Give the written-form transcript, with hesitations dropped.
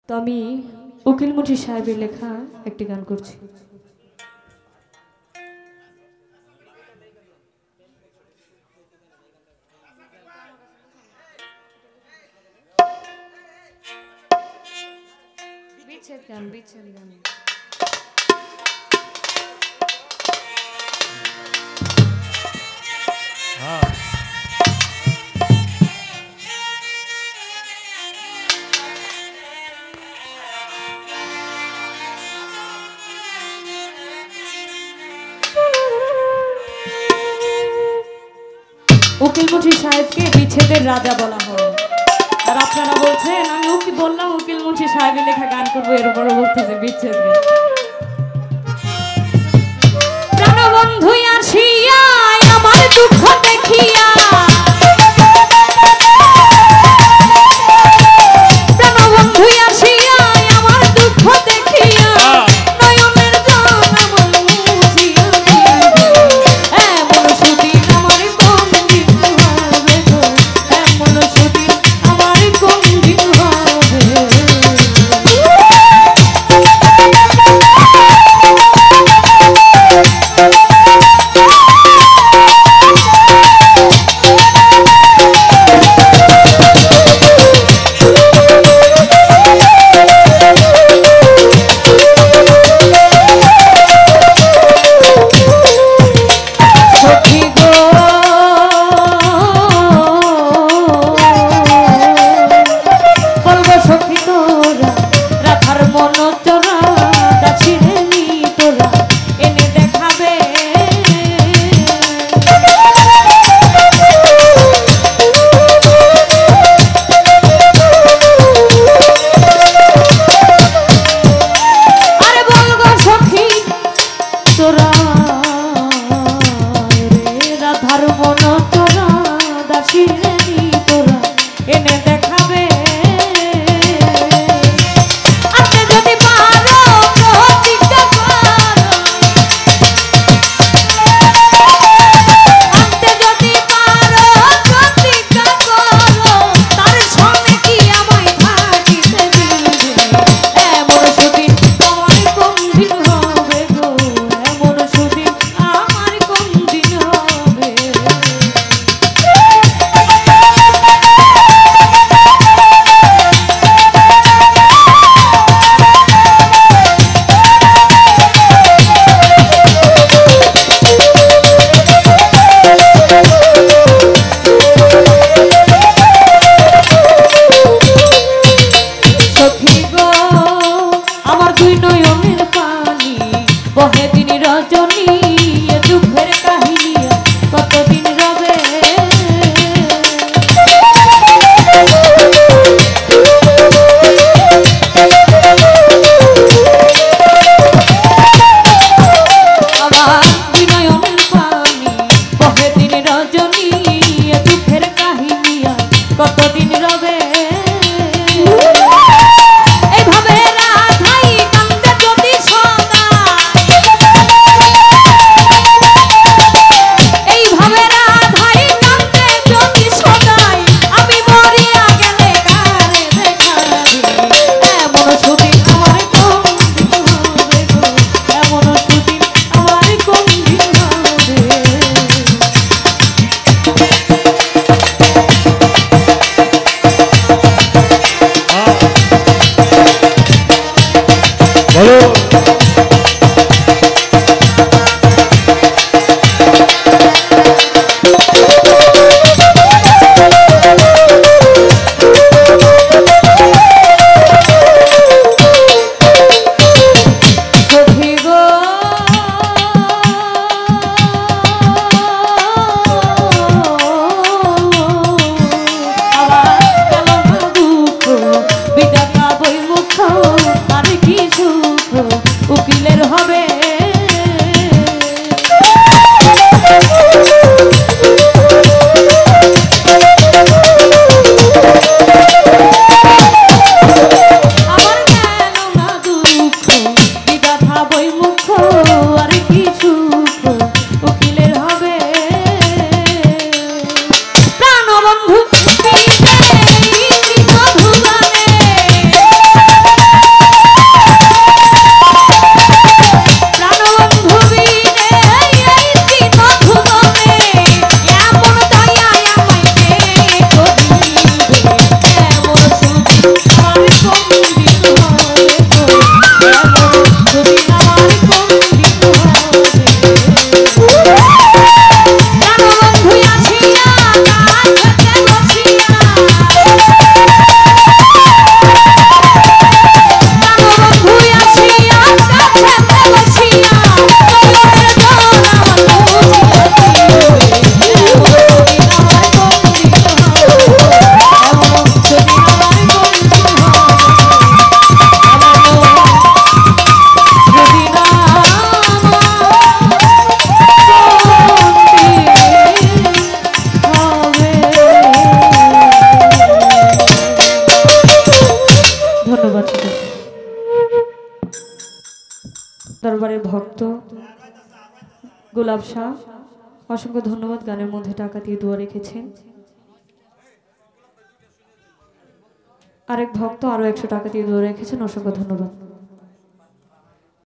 তো আমি উকিল মুন্সি সাহেবের লেখা একটি গান করছি। বিচ্ছেদ গান, বিচ্ছেদ গান। উকিল মুন্সি সাহেবকে বিচ্ছেদের রাজা বলা হয়, আর আপনারা বলছেন আমি বললাম উকিল মুন্সি সাহেবের লেখা গান করবো, এর উপরে বলতেছে বিচ্ছেদ গান। প্রাণবন্ধু আসিয়া আমার দুঃখ দেখিয়া, প্রাণবন্ধু আসিয়া আমার দুঃখ দেখিয়া নয়নের জল আমার মুছিয়া দিবে, এমন সুদিন আমার কোন দিন হবে গো, এমন সুদিন আমার কোন দিন হবে। বন্ধু দরবারের ভক্ত গোলাপ শাহ, অসংখ্য ধন্যবাদ। গানের মধ্যে টাকা দিয়ে দোয়া রেখেছেন। আরেক ভক্ত আরো 100 টাকা দিয়ে দোয়া রেখেছেন, অসংখ্য ধন্যবাদ।